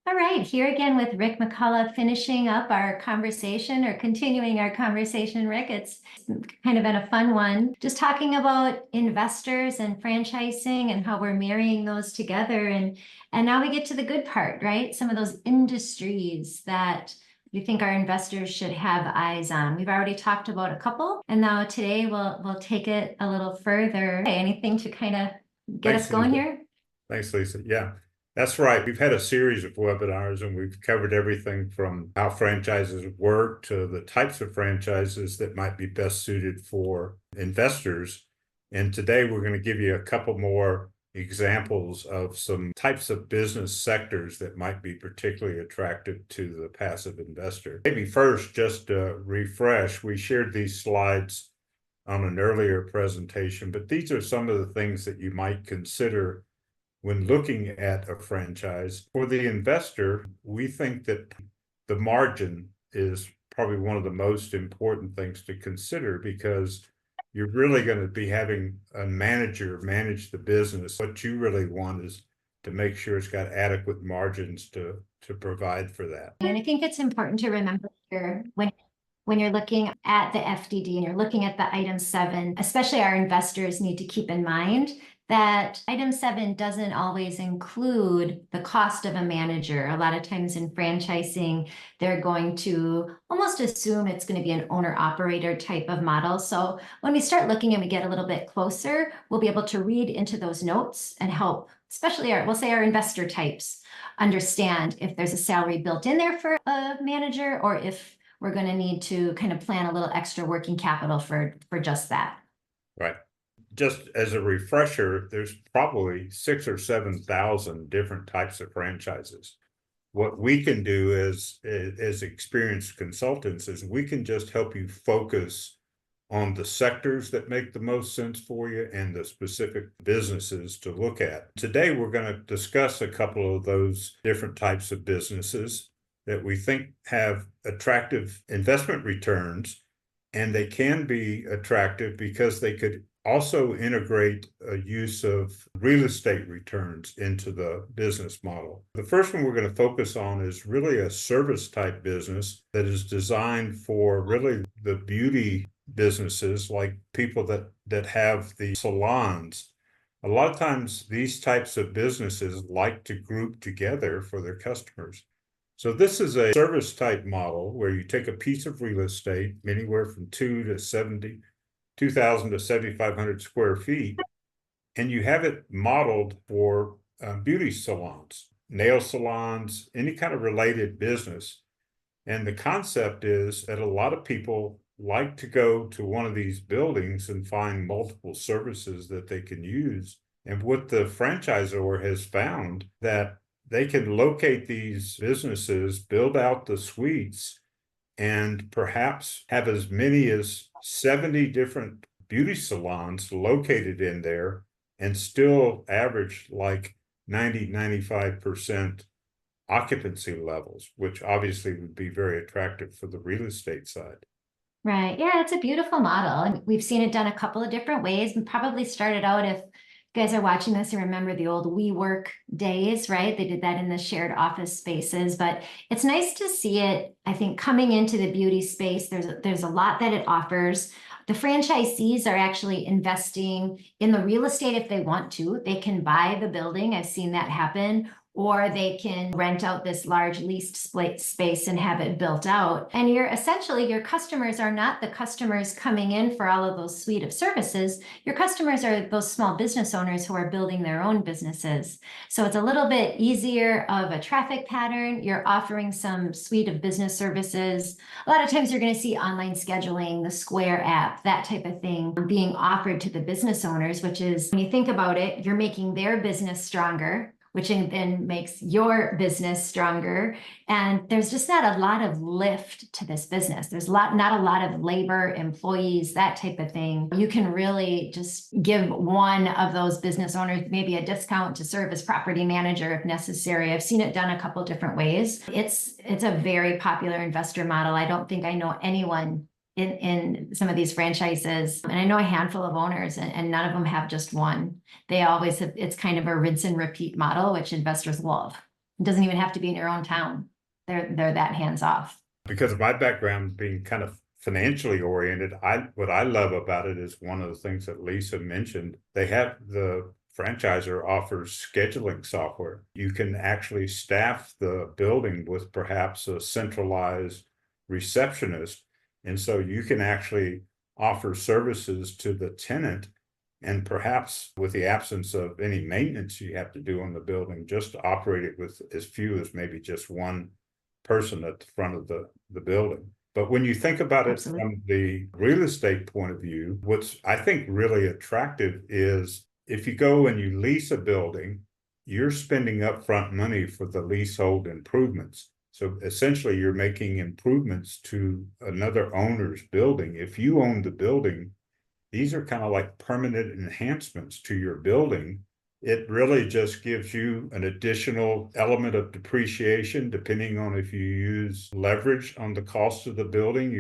All right, here again with Rick McCullough, finishing up our conversation or continuing our conversation, Rick. It's kind of been a fun one, just talking about investors and franchising and how we're marrying those together. And now we get to the good part, right? Some of those industries that you think our investors should have eyes on. We've already talked about a couple, and now today we'll take it a little further. Okay, anything to kind of get us going here? Thanks, Lisa. Yeah, that's right. We've had a series of webinars and we've covered everything from how franchises work to the types of franchises that might be best suited for investors. And today we're going to give you a couple more examples of some types of business sectors that might be particularly attractive to the passive investor. Maybe first, just to refresh, we shared these slides on an earlier presentation, but these are some of the things that you might consider when looking at a franchise. For the investor, we think that the margin is probably one of the most important things to consider, because you're really going to be having a manager manage the business. What you really want is to make sure it's got adequate margins to provide for that. And I think it's important to remember here when you're looking at the FDD and you're looking at the item 7, especially our investors need to keep in mind that item 7 doesn't always include the cost of a manager. A lot of times in franchising, they're going to almost assume it's going to be an owner-operator type of model. So when we start looking and we get a little bit closer, we'll be able to read into those notes and help, especially we'll say our investor types, understand if there's a salary built in there for a manager, or if we're going to need to kind of plan a little extra working capital for just that. Right. Just as a refresher, there's probably 6,000 or 7,000 different types of franchises. What we can do as experienced consultants is we can just help you focus on the sectors that make the most sense for you and the specific businesses to look at. Today, we're going to discuss a couple of those different types of businesses that we think have attractive investment returns, and they can be attractive because they could also integrate a use of real estate returns into the business model. The first one we're going to focus on is really a service type business that is designed for really the beauty businesses, like people that have the salons. A lot of times these types of businesses like to group together for their customers. So this is a service type model where you take a piece of real estate, anywhere from 2,000 to 7,500 square feet, and you have it modeled for beauty salons, nail salons, any kind of related business. And the concept is that a lot of people like to go to one of these buildings and find multiple services that they can use. And what the franchisor has found, that they can locate these businesses, build out the suites, and perhaps have as many as 70 different beauty salons located in there and still average like 90-95% occupancy levels, which obviously would be very attractive for the real estate side. Right. Yeah, it's a beautiful model. And we've seen it done a couple of different ways, and probably started out, if you guys are watching this and remember the old WeWork days, right? They did that in the shared office spaces, but it's nice to see it, I think, coming into the beauty space. There's a lot that it offers. The franchisees are actually investing in the real estate if they want to. They can buy the building. I've seen that happen. Or they can rent out this large leased space and have it built out. And your customers are not the customers coming in for all of those suite of services. Your customers are those small business owners who are building their own businesses. So it's a little bit easier of a traffic pattern. You're offering some suite of business services. A lot of times you're going to see online scheduling, the Square app, that type of thing being offered to the business owners, which is, when you think about it, you're making their business stronger, which then makes your business stronger. And there's just not a lot of lift to this business. There's not a lot of labor, employees, that type of thing. You can really just give one of those business owners maybe a discount to serve as property manager if necessary. I've seen it done a couple different ways. It's a very popular investor model. I don't think I know anyone in some of these franchises, and I know a handful of owners, and none of them have just one. They always have, it's kind of a rinse and repeat model, which investors love. It doesn't even have to be in your own town. They're that hands off. Because of my background being kind of financially oriented, what I love about it is one of the things that Lisa mentioned. The franchisor offers scheduling software. You can actually staff the building with perhaps a centralized receptionist. And so you can actually offer services to the tenant, and perhaps with the absence of any maintenance you have to do on the building, just operate it with as few as maybe just one person at the front of the building. But when you think about it Absolutely. from the real estate point of view, what's I think really attractive is if you go and you lease a building, you're spending upfront money for the leasehold improvements. So essentially you're making improvements to another owner's building. If you own the building, these are kind of like permanent enhancements to your building. It really just gives you an additional element of depreciation, depending on if you use leverage on the cost of the building.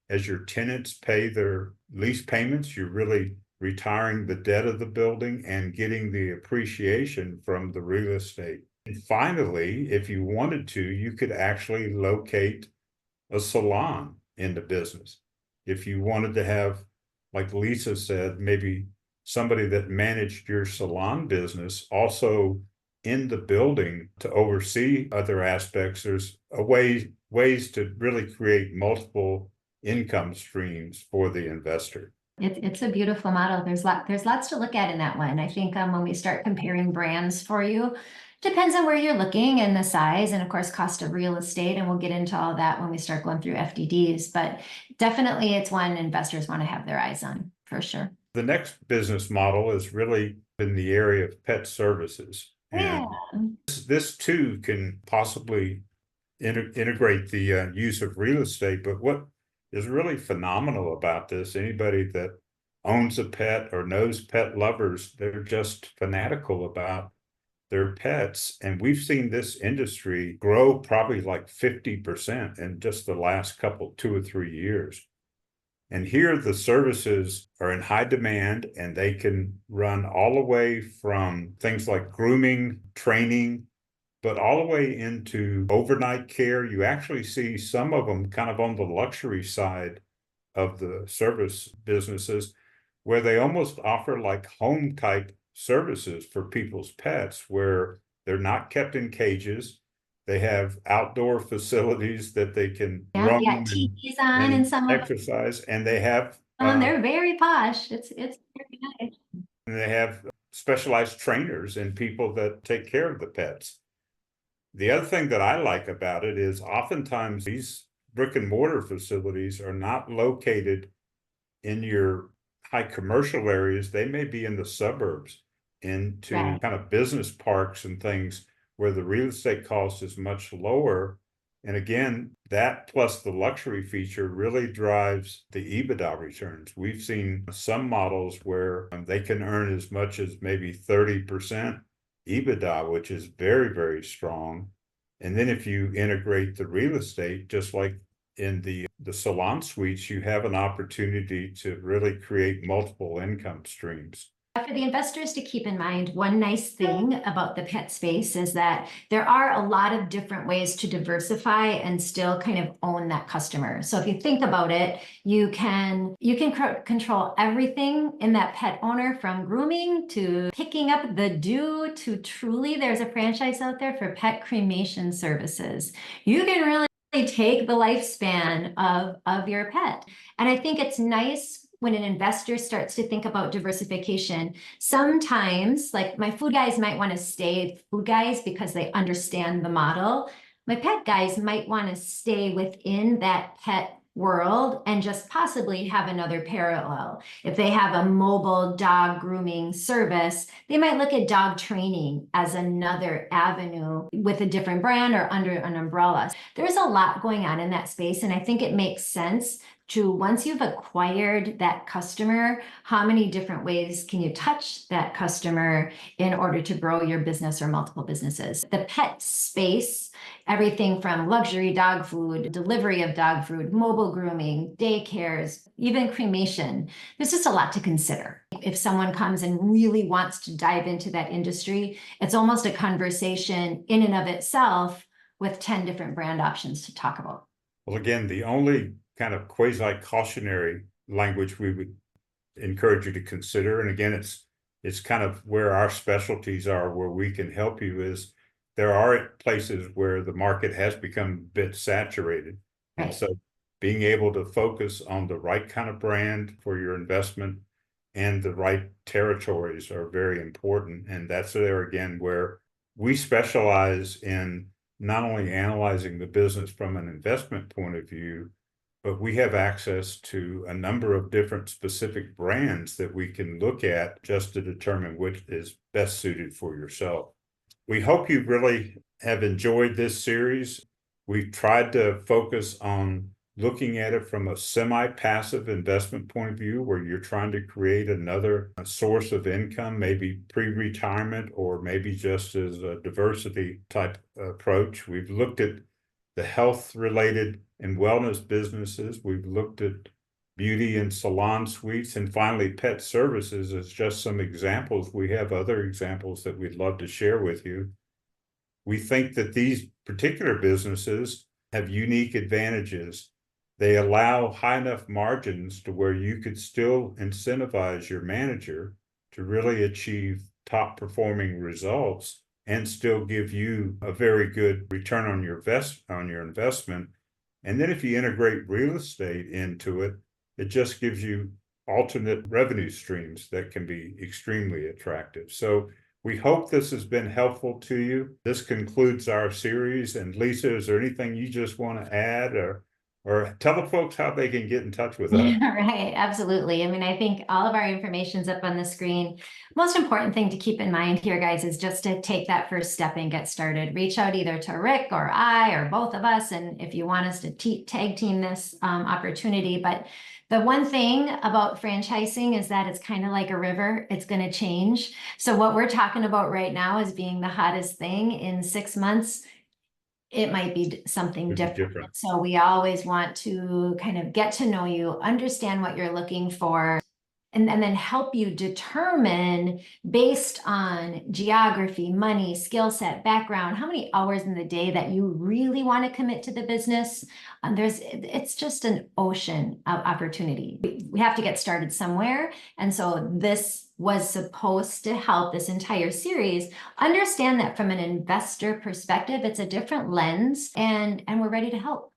As your tenants pay their lease payments, you're really retiring the debt of the building and getting the appreciation from the real estate. And finally, if you wanted to, you could actually locate a salon in the business. If you wanted to have, like Lisa said, maybe somebody that managed your salon business also in the building to oversee other aspects. There's ways to really create multiple income streams for the investor. It's a beautiful model. There's lots to look at in that one. I think when we start comparing brands for you, depends on where you're looking and the size, and of course cost of real estate, and we'll get into all that when we start going through FDDs. But definitely it's one investors want to have their eyes on, for sure. The next business model is really in the area of pet services. Yeah. And this too can possibly integrate the use of real estate. But what is really phenomenal about this, anybody that owns a pet or knows pet lovers, they're just fanatical about their pets. And we've seen this industry grow probably like 50% in just the last 2 or 3 years. And here the services are in high demand, and they can run all the way from things like grooming, training, but all the way into overnight care. You actually see some of them kind of on the luxury side of the service businesses, where they almost offer like home type services for people's pets, where they're not kept in cages. They have outdoor facilities that they can Yeah, roam yeah, TVs on and and some of exercise, and they have they're very posh. It's very nice. specialized trainers and people that take care of the pets. The other thing that I like about it is oftentimes these brick and mortar facilities are not located in your high commercial areas. They may be in the suburbs, into Right. kind of business parks and things where the real estate cost is much lower. And again, that plus the luxury feature really drives the EBITDA returns. We've seen some models where they can earn as much as maybe 30% EBITDA, which is very, very strong. And then if you integrate the real estate, just like in the salon suites, you have an opportunity to really create multiple income streams. For the investors to keep in mind, one nice thing about the pet space is that there are a lot of different ways to diversify and still kind of own that customer. So if you think about it, you can control everything in that pet owner, from grooming to picking up the due to truly, there's a franchise out there for pet cremation services. You can really take the lifespan of your pet. And I think it's nice when an investor starts to think about diversification. Sometimes, like, my food guys might want to stay food guys because they understand the model. My pet guys might want to stay within that pet world and just possibly have another parallel. If they have a mobile dog grooming service, they might look at dog training as another avenue with a different brand or under an umbrella. There's a lot going on in that space, and I think it makes sense to, once you've acquired that customer, how many different ways can you touch that customer in order to grow your business or multiple businesses? The pet space everything from luxury dog food, delivery of dog food, mobile grooming, daycares, even cremation. There's just a lot to consider. If someone comes and really wants to dive into that industry, it's almost a conversation in and of itself with 10 different brand options to talk about. Well, again, the only kind of quasi cautionary language we would encourage you to consider, and again, it's kind of where our specialties are, where we can help you, is there are places where the market has become a bit saturated. Right. And so being able to focus on the right kind of brand for your investment and the right territories are very important. And that's there again where we specialize in not only analyzing the business from an investment point of view, but we have access to a number of different specific brands that we can look at just to determine which is best suited for yourself. We hope you really have enjoyed this series. We've tried to focus on looking at it from a semi-passive investment point of view, where you're trying to create another source of income, maybe pre-retirement, or maybe just as a diversity type approach. We've looked at the health-related and wellness businesses. We've looked at beauty and salon suites, and finally pet services as just some examples. We have other examples that we'd love to share with you. We think that these particular businesses have unique advantages. They allow high enough margins to where you could still incentivize your manager to really achieve top performing results and still give you a very good return on your investment. And then if you integrate real estate into it, it just gives you alternate revenue streams that can be extremely attractive. So we hope this has been helpful to you. This concludes our series. And Lisa, is there anything you just want to add, or tell the folks how they can get in touch with us? Yeah, right, absolutely. I mean, I think all of our information's up on the screen. Most important thing to keep in mind here, guys, is just to take that first step and get started. Reach out either to Rick or I or both of us, and if you want us to tag team this opportunity. But the one thing about franchising is that it's kind of like a river. It's going to change. So what we're talking about right now is being the hottest thing. In 6 months, it might be something different. So we always want to kind of get to know you, understand what you're looking for, and then help you determine, based on geography, money, skill set, background, how many hours in the day that you really want to commit to the business. It's just an ocean of opportunity. We have to get started somewhere. And so this was supposed to help, this entire series, understand that from an investor perspective, it's a different lens, and we're ready to help.